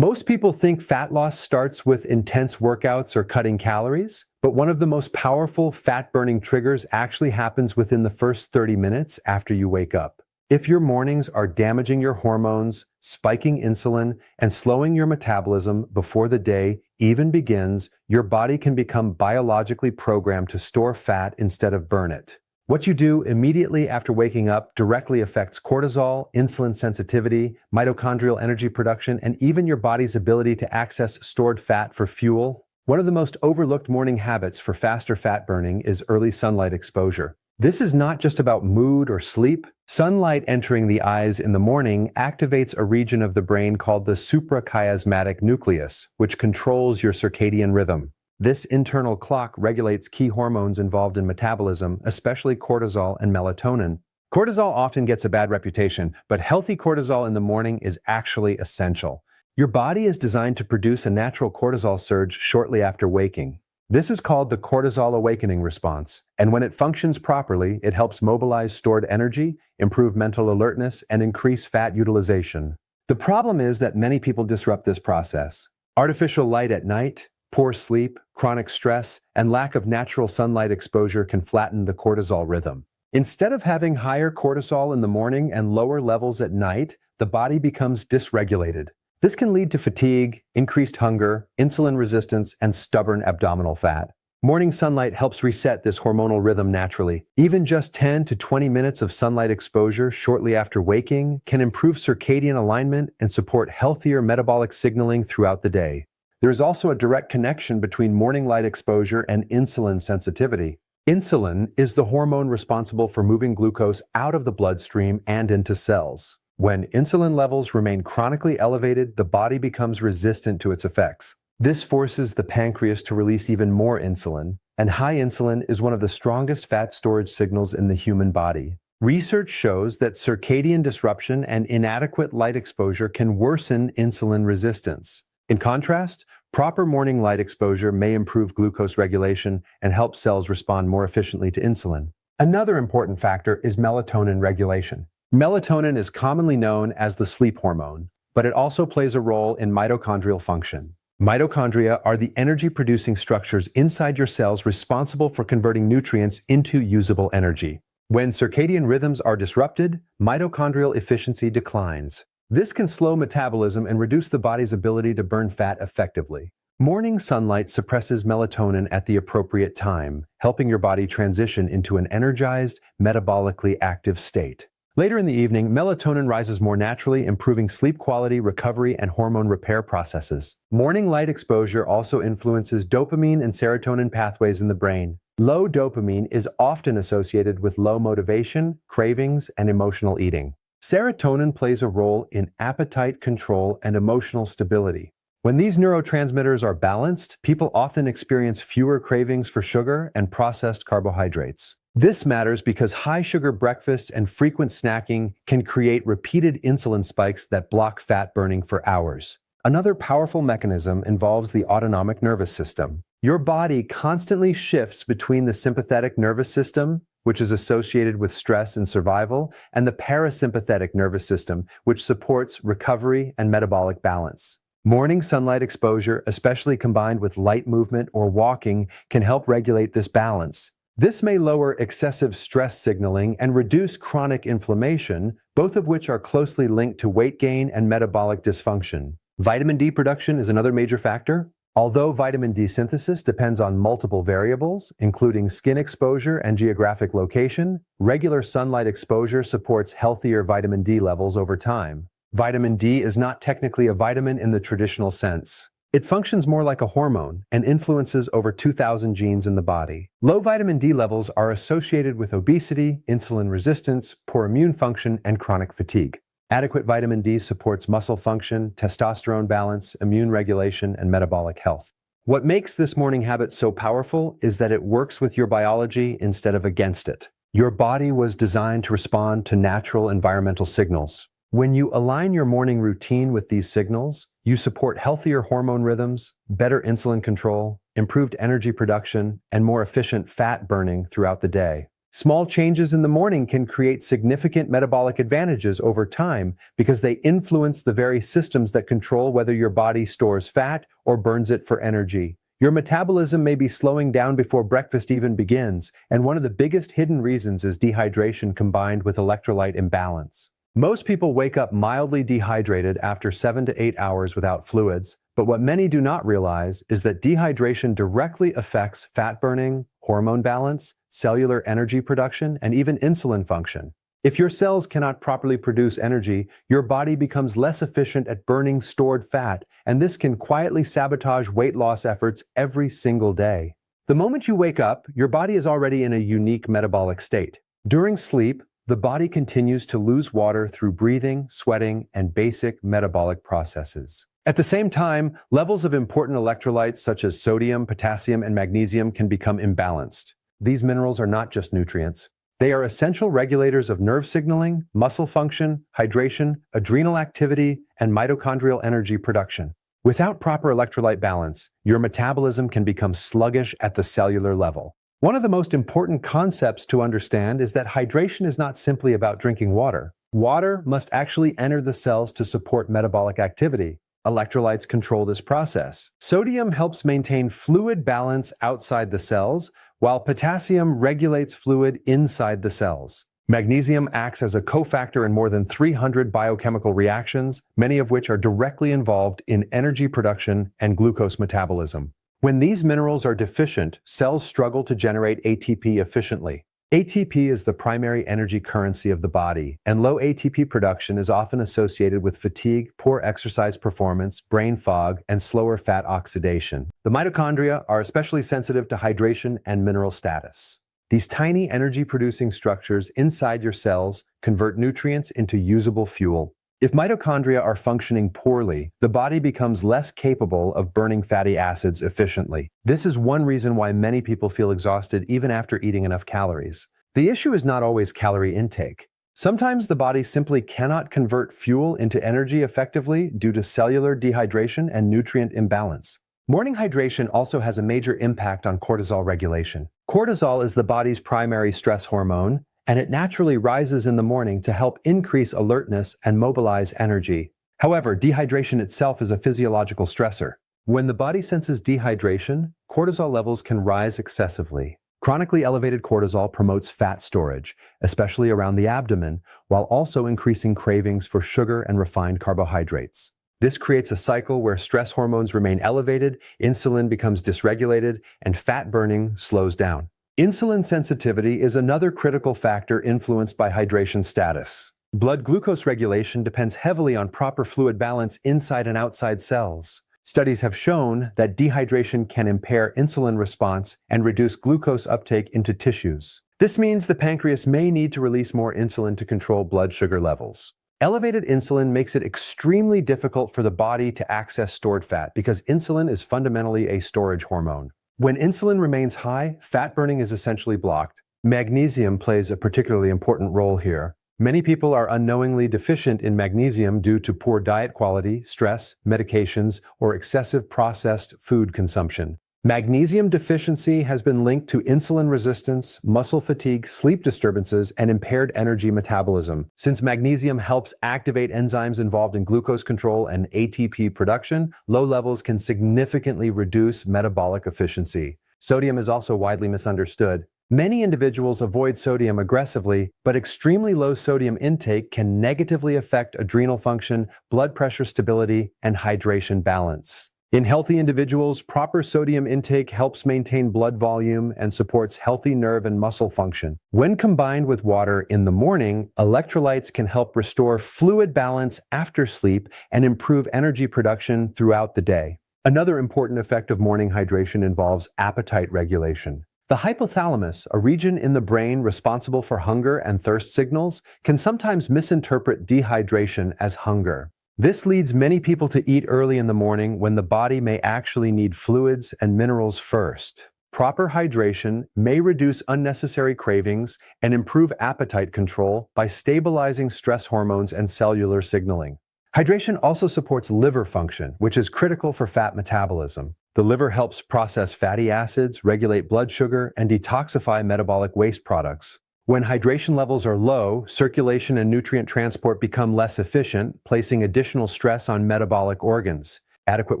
Most people think fat loss starts with intense workouts or cutting calories, but one of the most powerful fat-burning triggers actually happens within the first 30 minutes after you wake up. If your mornings are damaging your hormones, spiking insulin, and slowing your metabolism before the day even begins, your body can become biologically programmed to store fat instead of burn it. What you do immediately after waking up directly affects cortisol, insulin sensitivity, mitochondrial energy production, and even your body's ability to access stored fat for fuel. One of the most overlooked morning habits for faster fat burning is early sunlight exposure. This is not just about mood or sleep. Sunlight entering the eyes in the morning activates a region of the brain called the suprachiasmatic nucleus, which controls your circadian rhythm. This internal clock regulates key hormones involved in metabolism, especially cortisol and melatonin. Cortisol often gets a bad reputation, but healthy cortisol in the morning is actually essential. Your body is designed to produce a natural cortisol surge shortly after waking. This is called the cortisol awakening response, and when it functions properly, it helps mobilize stored energy, improve mental alertness, and increase fat utilization. The problem is that many people disrupt this process. Artificial light at night, poor sleep, chronic stress, and lack of natural sunlight exposure can flatten the cortisol rhythm. Instead of having higher cortisol in the morning and lower levels at night, the body becomes dysregulated. This can lead to fatigue, increased hunger, insulin resistance, and stubborn abdominal fat. Morning sunlight helps reset this hormonal rhythm naturally. Even just 10 to 20 minutes of sunlight exposure shortly after waking can improve circadian alignment and support healthier metabolic signaling throughout the day. There is also a direct connection between morning light exposure and insulin sensitivity. Insulin is the hormone responsible for moving glucose out of the bloodstream and into cells. When insulin levels remain chronically elevated, the body becomes resistant to its effects. This forces the pancreas to release even more insulin, and high insulin is one of the strongest fat storage signals in the human body. Research shows that circadian disruption and inadequate light exposure can worsen insulin resistance. In contrast, proper morning light exposure may improve glucose regulation and help cells respond more efficiently to insulin. Another important factor is melatonin regulation. Melatonin is commonly known as the sleep hormone, but it also plays a role in mitochondrial function. Mitochondria are the energy-producing structures inside your cells responsible for converting nutrients into usable energy. When circadian rhythms are disrupted, mitochondrial efficiency declines. This can slow metabolism and reduce the body's ability to burn fat effectively. Morning sunlight suppresses melatonin at the appropriate time, helping your body transition into an energized, metabolically active state. Later in the evening, melatonin rises more naturally, improving sleep quality, recovery, and hormone repair processes. Morning light exposure also influences dopamine and serotonin pathways in the brain. Low dopamine is often associated with low motivation, cravings, and emotional eating. Serotonin plays a role in appetite control and emotional stability. When these neurotransmitters are balanced, people often experience fewer cravings for sugar and processed carbohydrates. This matters because high-sugar breakfasts and frequent snacking can create repeated insulin spikes that block fat burning for hours. Another powerful mechanism involves the autonomic nervous system. Your body constantly shifts between the sympathetic nervous system, which is associated with stress and survival, and the parasympathetic nervous system, which supports recovery and metabolic balance. Morning sunlight exposure, especially combined with light movement or walking, can help regulate this balance. This may lower excessive stress signaling and reduce chronic inflammation, both of which are closely linked to weight gain and metabolic dysfunction. Vitamin D production is another major factor. Although vitamin D synthesis depends on multiple variables, including skin exposure and geographic location, regular sunlight exposure supports healthier vitamin D levels over time. Vitamin D is not technically a vitamin in the traditional sense. It functions more like a hormone and influences over 2,000 genes in the body. Low vitamin D levels are associated with obesity, insulin resistance, poor immune function, and chronic fatigue. Adequate vitamin D supports muscle function, testosterone balance, immune regulation, and metabolic health. What makes this morning habit so powerful is that it works with your biology instead of against it. Your body was designed to respond to natural environmental signals. When you align your morning routine with these signals, you support healthier hormone rhythms, better insulin control, improved energy production, and more efficient fat burning throughout the day. Small changes in the morning can create significant metabolic advantages over time because they influence the very systems that control whether your body stores fat or burns it for energy. Your metabolism may be slowing down before breakfast even begins, and one of the biggest hidden reasons is dehydration combined with electrolyte imbalance. Most people wake up mildly dehydrated after 7 to 8 hours without fluids, but what many do not realize is that dehydration directly affects fat burning, hormone balance, cellular energy production, and even insulin function. If your cells cannot properly produce energy, your body becomes less efficient at burning stored fat, and this can quietly sabotage weight loss efforts every single day. The moment you wake up, your body is already in a unique metabolic state. During sleep, the body continues to lose water through breathing, sweating, and basic metabolic processes. At the same time, levels of important electrolytes such as sodium, potassium, and magnesium can become imbalanced. These minerals are not just nutrients. They are essential regulators of nerve signaling, muscle function, hydration, adrenal activity, and mitochondrial energy production. Without proper electrolyte balance, your metabolism can become sluggish at the cellular level. One of the most important concepts to understand is that hydration is not simply about drinking water. Water must actually enter the cells to support metabolic activity. Electrolytes control this process. Sodium helps maintain fluid balance outside the cells, while potassium regulates fluid inside the cells. Magnesium acts as a cofactor in more than 300 biochemical reactions, many of which are directly involved in energy production and glucose metabolism. When these minerals are deficient, cells struggle to generate ATP efficiently. ATP is the primary energy currency of the body, and low ATP production is often associated with fatigue, poor exercise performance, brain fog, and slower fat oxidation. The mitochondria are especially sensitive to hydration and mineral status. These tiny energy-producing structures inside your cells convert nutrients into usable fuel. If mitochondria are functioning poorly, the body becomes less capable of burning fatty acids efficiently. This is one reason why many people feel exhausted even after eating enough calories. The issue is not always calorie intake. Sometimes the body simply cannot convert fuel into energy effectively due to cellular dehydration and nutrient imbalance. Morning hydration also has a major impact on cortisol regulation. Cortisol is the body's primary stress hormone, and it naturally rises in the morning to help increase alertness and mobilize energy. However, dehydration itself is a physiological stressor. When the body senses dehydration, cortisol levels can rise excessively. Chronically elevated cortisol promotes fat storage, especially around the abdomen, while also increasing cravings for sugar and refined carbohydrates. This creates a cycle where stress hormones remain elevated, insulin becomes dysregulated, and fat burning slows down. Insulin sensitivity is another critical factor influenced by hydration status. Blood glucose regulation depends heavily on proper fluid balance inside and outside cells. Studies have shown that dehydration can impair insulin response and reduce glucose uptake into tissues. This means the pancreas may need to release more insulin to control blood sugar levels. Elevated insulin makes it extremely difficult for the body to access stored fat because insulin is fundamentally a storage hormone. When insulin remains high, fat burning is essentially blocked. Magnesium plays a particularly important role here. Many people are unknowingly deficient in magnesium due to poor diet quality, stress, medications, or excessive processed food consumption. Magnesium deficiency has been linked to insulin resistance, muscle fatigue, sleep disturbances, and impaired energy metabolism. Since magnesium helps activate enzymes involved in glucose control and ATP production, low levels can significantly reduce metabolic efficiency. Sodium is also widely misunderstood. Many individuals avoid sodium aggressively, but extremely low sodium intake can negatively affect adrenal function, blood pressure stability, and hydration balance. In healthy individuals, proper sodium intake helps maintain blood volume and supports healthy nerve and muscle function. When combined with water in the morning, electrolytes can help restore fluid balance after sleep and improve energy production throughout the day. Another important effect of morning hydration involves appetite regulation. The hypothalamus, a region in the brain responsible for hunger and thirst signals, can sometimes misinterpret dehydration as hunger. This leads many people to eat early in the morning when the body may actually need fluids and minerals first. Proper hydration may reduce unnecessary cravings and improve appetite control by stabilizing stress hormones and cellular signaling. Hydration also supports liver function, which is critical for fat metabolism. The liver helps process fatty acids, regulate blood sugar, and detoxify metabolic waste products. When hydration levels are low, circulation and nutrient transport become less efficient, placing additional stress on metabolic organs. Adequate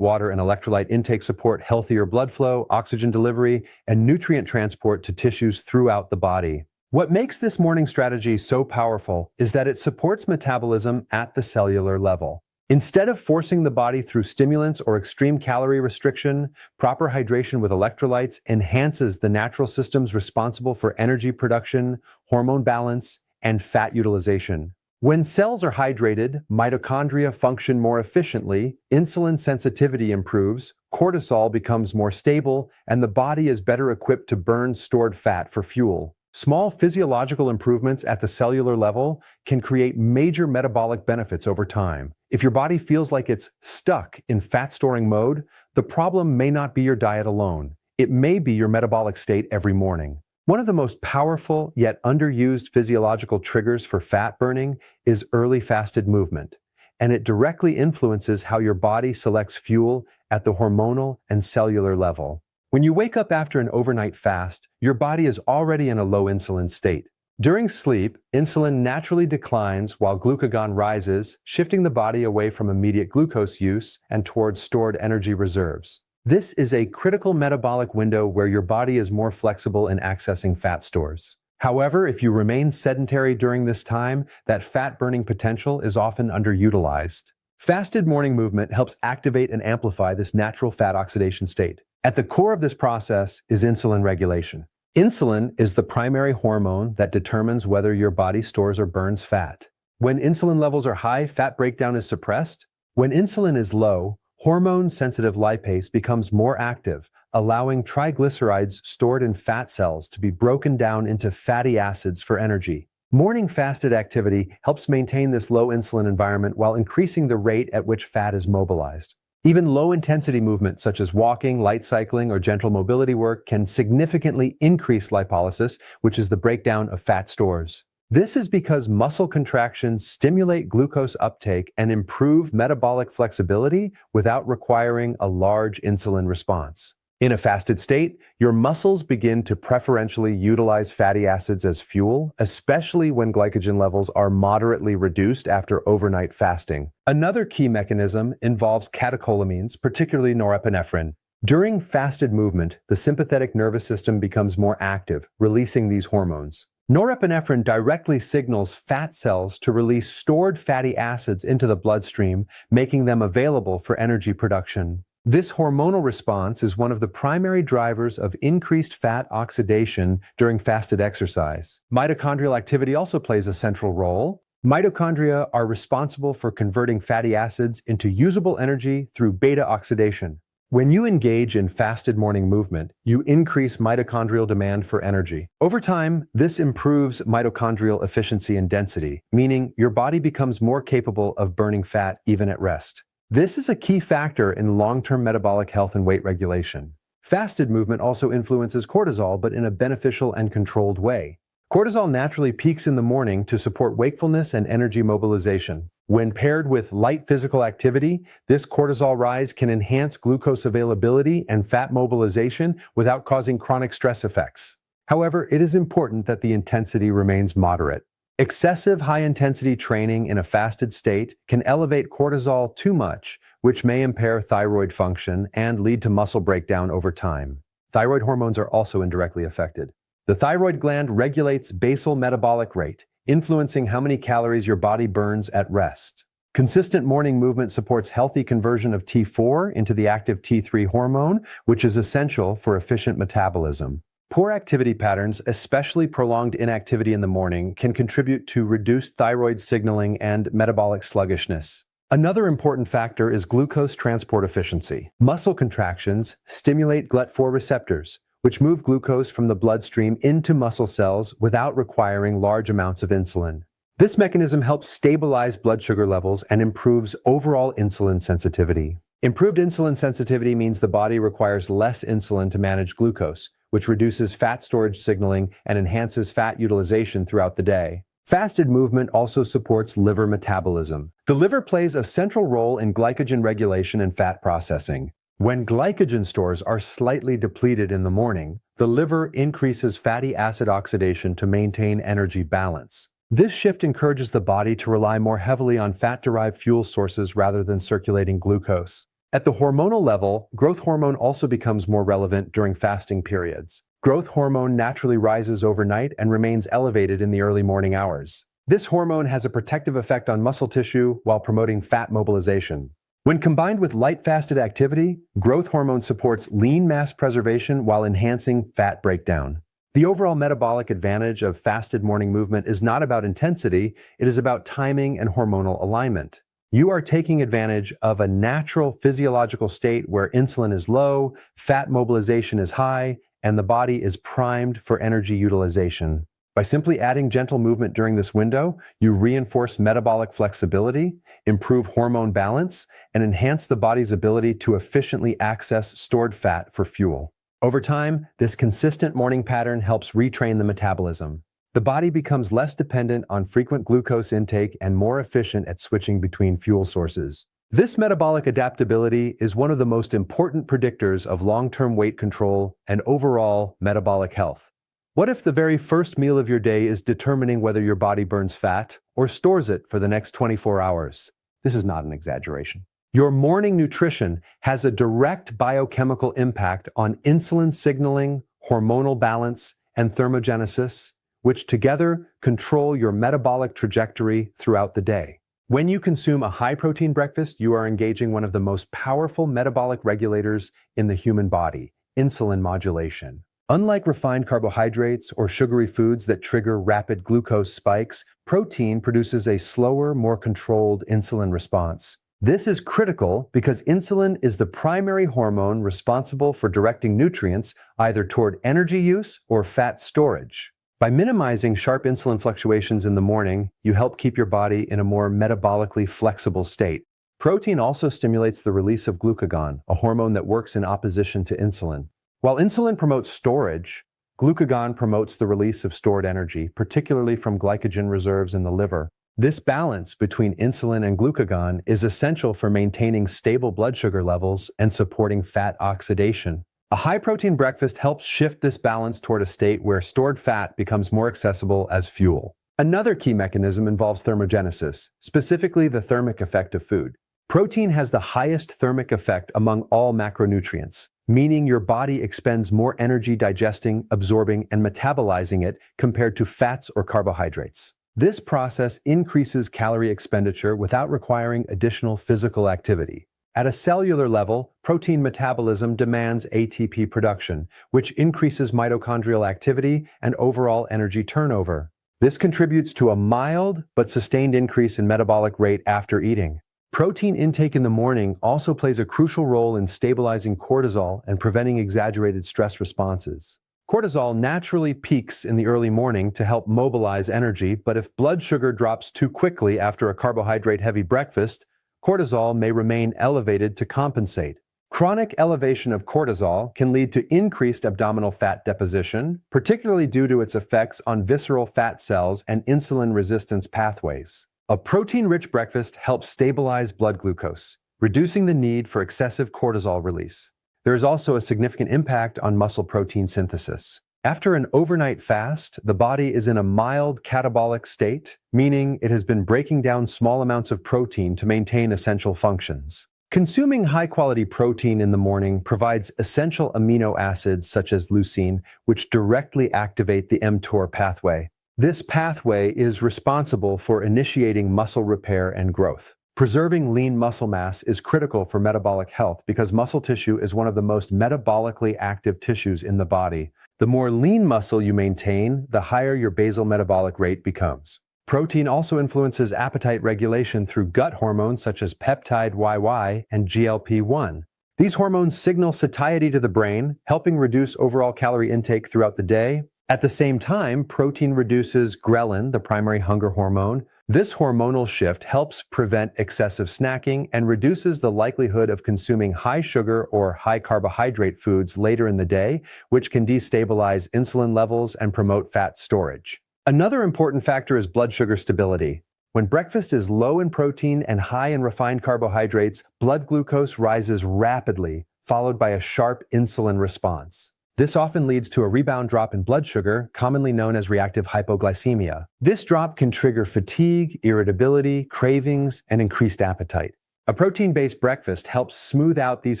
water and electrolyte intake support healthier blood flow, oxygen delivery, and nutrient transport to tissues throughout the body. What makes this morning strategy so powerful is that it supports metabolism at the cellular level. Instead of forcing the body through stimulants or extreme calorie restriction, proper hydration with electrolytes enhances the natural systems responsible for energy production, hormone balance, and fat utilization. When cells are hydrated, mitochondria function more efficiently, insulin sensitivity improves, cortisol becomes more stable, and the body is better equipped to burn stored fat for fuel. Small physiological improvements at the cellular level can create major metabolic benefits over time. If your body feels like it's stuck in fat-storing mode, the problem may not be your diet alone. It may be your metabolic state every morning. One of the most powerful yet underused physiological triggers for fat burning is early fasted movement, and it directly influences how your body selects fuel at the hormonal and cellular level. When you wake up after an overnight fast, your body is already in a low insulin state. During sleep, insulin naturally declines while glucagon rises, shifting the body away from immediate glucose use and towards stored energy reserves. This is a critical metabolic window where your body is more flexible in accessing fat stores. However, if you remain sedentary during this time, that fat-burning potential is often underutilized. Fasted morning movement helps activate and amplify this natural fat oxidation state. At the core of this process is insulin regulation. Insulin is the primary hormone that determines whether your body stores or burns fat. When insulin levels are high, fat breakdown is suppressed. When insulin is low, hormone-sensitive lipase becomes more active, allowing triglycerides stored in fat cells to be broken down into fatty acids for energy. Morning fasted activity helps maintain this low insulin environment while increasing the rate at which fat is mobilized. Even low-intensity movement such as walking, light cycling, or gentle mobility work can significantly increase lipolysis, which is the breakdown of fat stores. This is because muscle contractions stimulate glucose uptake and improve metabolic flexibility without requiring a large insulin response. In a fasted state, your muscles begin to preferentially utilize fatty acids as fuel, especially when glycogen levels are moderately reduced after overnight fasting. Another key mechanism involves catecholamines, particularly norepinephrine. During fasted movement, the sympathetic nervous system becomes more active, releasing these hormones. Norepinephrine directly signals fat cells to release stored fatty acids into the bloodstream, making them available for energy production. This hormonal response is one of the primary drivers of increased fat oxidation during fasted exercise. Mitochondrial activity also plays a central role. Mitochondria are responsible for converting fatty acids into usable energy through beta oxidation. When you engage in fasted morning movement, you increase mitochondrial demand for energy. Over time, this improves mitochondrial efficiency and density, meaning your body becomes more capable of burning fat even at rest. This is a key factor in long-term metabolic health and weight regulation. Fasted movement also influences cortisol, but in a beneficial and controlled way. Cortisol naturally peaks in the morning to support wakefulness and energy mobilization. When paired with light physical activity, this cortisol rise can enhance glucose availability and fat mobilization without causing chronic stress effects. However, it is important that the intensity remains moderate. Excessive high-intensity training in a fasted state can elevate cortisol too much, which may impair thyroid function and lead to muscle breakdown over time. Thyroid hormones are also indirectly affected. The thyroid gland regulates basal metabolic rate, influencing how many calories your body burns at rest. Consistent morning movement supports healthy conversion of T4 into the active T3 hormone, which is essential for efficient metabolism. Poor activity patterns, especially prolonged inactivity in the morning, can contribute to reduced thyroid signaling and metabolic sluggishness. Another important factor is glucose transport efficiency. Muscle contractions stimulate GLUT4 receptors, which move glucose from the bloodstream into muscle cells without requiring large amounts of insulin. This mechanism helps stabilize blood sugar levels and improves overall insulin sensitivity. Improved insulin sensitivity means the body requires less insulin to manage glucose, which reduces fat storage signaling and enhances fat utilization throughout the day. Fasted movement also supports liver metabolism. The liver plays a central role in glycogen regulation and fat processing. When glycogen stores are slightly depleted in the morning, the liver increases fatty acid oxidation to maintain energy balance. This shift encourages the body to rely more heavily on fat-derived fuel sources rather than circulating glucose. At the hormonal level, growth hormone also becomes more relevant during fasting periods. Growth hormone naturally rises overnight and remains elevated in the early morning hours. This hormone has a protective effect on muscle tissue while promoting fat mobilization. When combined with light-fasted activity, growth hormone supports lean mass preservation while enhancing fat breakdown. The overall metabolic advantage of fasted morning movement is not about intensity, it is about timing and hormonal alignment. You are taking advantage of a natural physiological state where insulin is low, fat mobilization is high, and the body is primed for energy utilization. By simply adding gentle movement during this window, you reinforce metabolic flexibility, improve hormone balance, and enhance the body's ability to efficiently access stored fat for fuel. Over time, this consistent morning pattern helps retrain the metabolism. The body becomes less dependent on frequent glucose intake and more efficient at switching between fuel sources. This metabolic adaptability is one of the most important predictors of long-term weight control and overall metabolic health. What if the very first meal of your day is determining whether your body burns fat or stores it for the next 24 hours? This is not an exaggeration. Your morning nutrition has a direct biochemical impact on insulin signaling, hormonal balance, and thermogenesis, which together control your metabolic trajectory throughout the day. When you consume a high-protein breakfast, you are engaging one of the most powerful metabolic regulators in the human body, insulin modulation. Unlike refined carbohydrates or sugary foods that trigger rapid glucose spikes, protein produces a slower, more controlled insulin response. This is critical because insulin is the primary hormone responsible for directing nutrients either toward energy use or fat storage. By minimizing sharp insulin fluctuations in the morning, you help keep your body in a more metabolically flexible state. Protein also stimulates the release of glucagon, a hormone that works in opposition to insulin. While insulin promotes storage, glucagon promotes the release of stored energy, particularly from glycogen reserves in the liver. This balance between insulin and glucagon is essential for maintaining stable blood sugar levels and supporting fat oxidation. A high-protein breakfast helps shift this balance toward a state where stored fat becomes more accessible as fuel. Another key mechanism involves thermogenesis, specifically the thermic effect of food. Protein has the highest thermic effect among all macronutrients, meaning your body expends more energy digesting, absorbing, and metabolizing it compared to fats or carbohydrates. This process increases calorie expenditure without requiring additional physical activity. At a cellular level, protein metabolism demands ATP production, which increases mitochondrial activity and overall energy turnover. This contributes to a mild but sustained increase in metabolic rate after eating. Protein intake in the morning also plays a crucial role in stabilizing cortisol and preventing exaggerated stress responses. Cortisol naturally peaks in the early morning to help mobilize energy, but if blood sugar drops too quickly after a carbohydrate-heavy breakfast, cortisol may remain elevated to compensate. Chronic elevation of cortisol can lead to increased abdominal fat deposition, particularly due to its effects on visceral fat cells and insulin resistance pathways. A protein-rich breakfast helps stabilize blood glucose, reducing the need for excessive cortisol release. There is also a significant impact on muscle protein synthesis. After an overnight fast, the body is in a mild catabolic state, meaning it has been breaking down small amounts of protein to maintain essential functions. Consuming high-quality protein in the morning provides essential amino acids such as leucine, which directly activate the mTOR pathway. This pathway is responsible for initiating muscle repair and growth. Preserving lean muscle mass is critical for metabolic health because muscle tissue is one of the most metabolically active tissues in the body. The more lean muscle you maintain, the higher your basal metabolic rate becomes. Protein also influences appetite regulation through gut hormones such as peptide YY and GLP-1. These hormones signal satiety to the brain, helping reduce overall calorie intake throughout the day. At the same time, protein reduces ghrelin, the primary hunger hormone. This hormonal shift helps prevent excessive snacking and reduces the likelihood of consuming high sugar or high carbohydrate foods later in the day, which can destabilize insulin levels and promote fat storage. Another important factor is blood sugar stability. When breakfast is low in protein and high in refined carbohydrates, blood glucose rises rapidly, followed by a sharp insulin response. This often leads to a rebound drop in blood sugar, commonly known as reactive hypoglycemia. This drop can trigger fatigue, irritability, cravings, and increased appetite. A protein-based breakfast helps smooth out these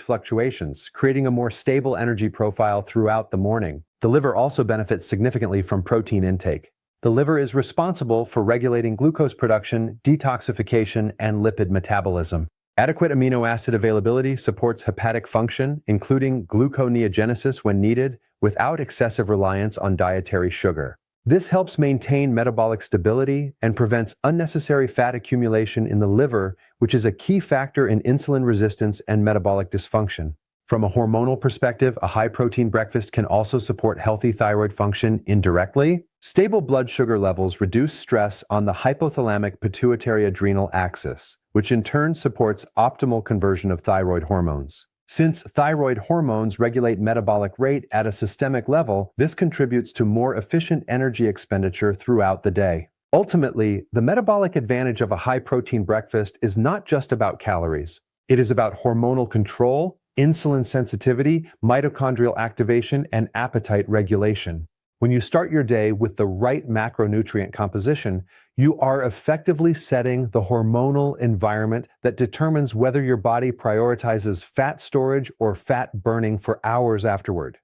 fluctuations, creating a more stable energy profile throughout the morning. The liver also benefits significantly from protein intake. The liver is responsible for regulating glucose production, detoxification, and lipid metabolism. Adequate amino acid availability supports hepatic function, including gluconeogenesis when needed, without excessive reliance on dietary sugar. This helps maintain metabolic stability and prevents unnecessary fat accumulation in the liver, which is a key factor in insulin resistance and metabolic dysfunction. From a hormonal perspective, a high-protein breakfast can also support healthy thyroid function indirectly. Stable blood sugar levels reduce stress on the hypothalamic pituitary-adrenal axis, which in turn supports optimal conversion of thyroid hormones. Since thyroid hormones regulate metabolic rate at a systemic level, this contributes to more efficient energy expenditure throughout the day. Ultimately, the metabolic advantage of a high-protein breakfast is not just about calories. It is about hormonal control, insulin sensitivity, mitochondrial activation, and appetite regulation. When you start your day with the right macronutrient composition, you are effectively setting the hormonal environment that determines whether your body prioritizes fat storage or fat burning for hours afterward.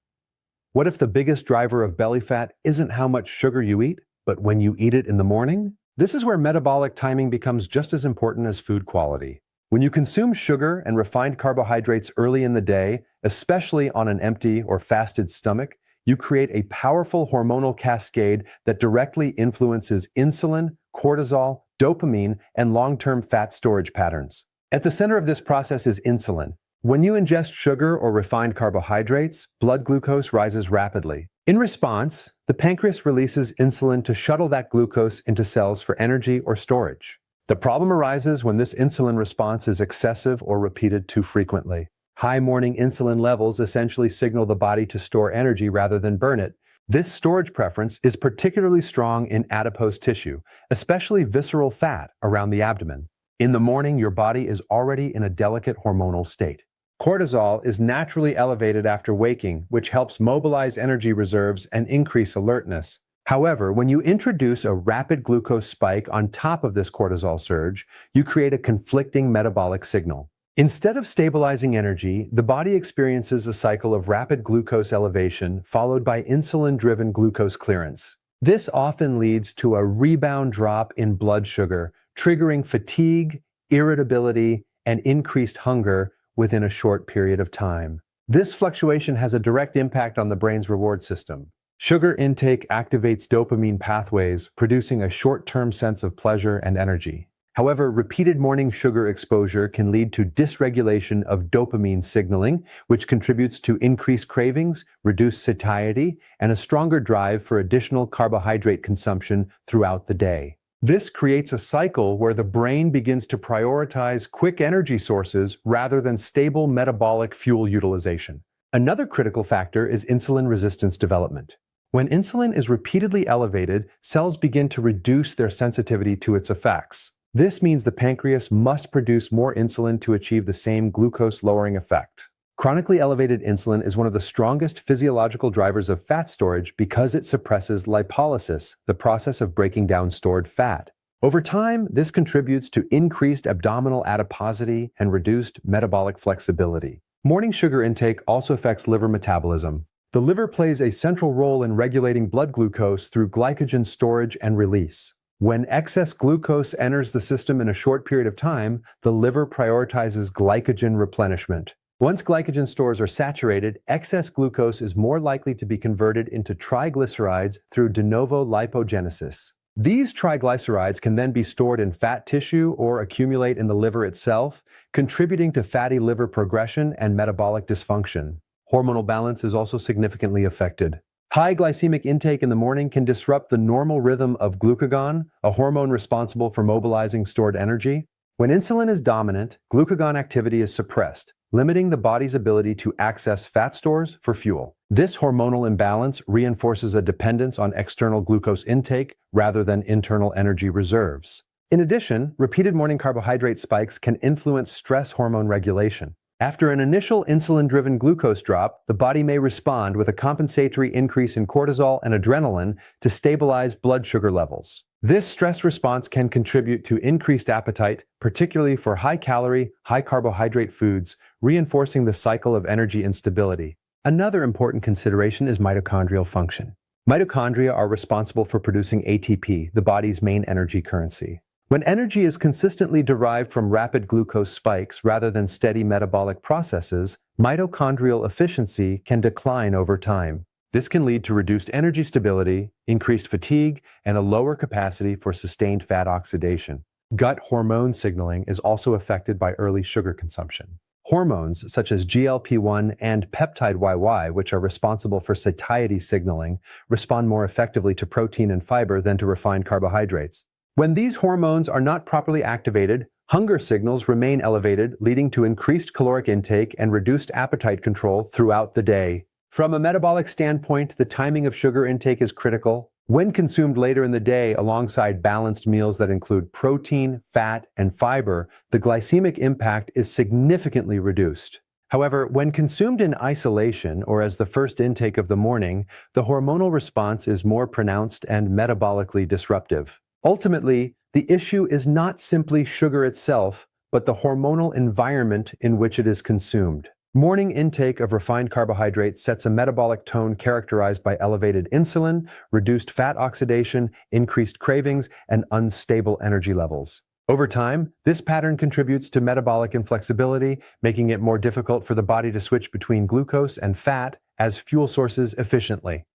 What if the biggest driver of belly fat isn't how much sugar you eat, but when you eat it in the morning? This is where metabolic timing becomes just as important as food quality. When you consume sugar and refined carbohydrates early in the day, especially on an empty or fasted stomach, you create a powerful hormonal cascade that directly influences insulin, cortisol, dopamine, and long-term fat storage patterns. At the center of this process is insulin. When you ingest sugar or refined carbohydrates, blood glucose rises rapidly. In response, the pancreas releases insulin to shuttle that glucose into cells for energy or storage. The problem arises when this insulin response is excessive or repeated too frequently. High morning insulin levels essentially signal the body to store energy rather than burn it. This storage preference is particularly strong in adipose tissue, especially visceral fat around the abdomen. In the morning, your body is already in a delicate hormonal state. Cortisol is naturally elevated after waking, which helps mobilize energy reserves and increase alertness. However, when you introduce a rapid glucose spike on top of this cortisol surge, you create a conflicting metabolic signal. Instead of stabilizing energy, the body experiences a cycle of rapid glucose elevation followed by insulin-driven glucose clearance. This often leads to a rebound drop in blood sugar, triggering fatigue, irritability, and increased hunger within a short period of time. This fluctuation has a direct impact on the brain's reward system. Sugar intake activates dopamine pathways, producing a short-term sense of pleasure and energy. However, repeated morning sugar exposure can lead to dysregulation of dopamine signaling, which contributes to increased cravings, reduced satiety, and a stronger drive for additional carbohydrate consumption throughout the day. This creates a cycle where the brain begins to prioritize quick energy sources rather than stable metabolic fuel utilization. Another critical factor is insulin resistance development. When insulin is repeatedly elevated, cells begin to reduce their sensitivity to its effects. This means the pancreas must produce more insulin to achieve the same glucose-lowering effect. Chronically elevated insulin is one of the strongest physiological drivers of fat storage because it suppresses lipolysis, the process of breaking down stored fat. Over time, this contributes to increased abdominal adiposity and reduced metabolic flexibility. Morning sugar intake also affects liver metabolism. The liver plays a central role in regulating blood glucose through glycogen storage and release. When excess glucose enters the system in a short period of time, the liver prioritizes glycogen replenishment. Once glycogen stores are saturated, excess glucose is more likely to be converted into triglycerides through de novo lipogenesis. These triglycerides can then be stored in fat tissue or accumulate in the liver itself, contributing to fatty liver progression and metabolic dysfunction. Hormonal balance is also significantly affected. High glycemic intake in the morning can disrupt the normal rhythm of glucagon, a hormone responsible for mobilizing stored energy. When insulin is dominant, glucagon activity is suppressed, limiting the body's ability to access fat stores for fuel. This hormonal imbalance reinforces a dependence on external glucose intake rather than internal energy reserves. In addition, repeated morning carbohydrate spikes can influence stress hormone regulation. After an initial insulin-driven glucose drop, the body may respond with a compensatory increase in cortisol and adrenaline to stabilize blood sugar levels. This stress response can contribute to increased appetite, particularly for high-calorie, high-carbohydrate foods, reinforcing the cycle of energy instability. Another important consideration is mitochondrial function. Mitochondria are responsible for producing ATP, the body's main energy currency. When energy is consistently derived from rapid glucose spikes rather than steady metabolic processes, mitochondrial efficiency can decline over time. This can lead to reduced energy stability, increased fatigue, and a lower capacity for sustained fat oxidation. Gut hormone signaling is also affected by early sugar consumption. Hormones such as GLP-1 and peptide YY, which are responsible for satiety signaling, respond more effectively to protein and fiber than to refined carbohydrates. When these hormones are not properly activated, hunger signals remain elevated, leading to increased caloric intake and reduced appetite control throughout the day. From a metabolic standpoint, the timing of sugar intake is critical. When consumed later in the day alongside balanced meals that include protein, fat, and fiber, the glycemic impact is significantly reduced. However, when consumed in isolation or as the first intake of the morning, the hormonal response is more pronounced and metabolically disruptive. Ultimately, the issue is not simply sugar itself, but the hormonal environment in which it is consumed. Morning intake of refined carbohydrates sets a metabolic tone characterized by elevated insulin, reduced fat oxidation, increased cravings, and unstable energy levels. Over time, this pattern contributes to metabolic inflexibility, making it more difficult for the body to switch between glucose and fat as fuel sources efficiently.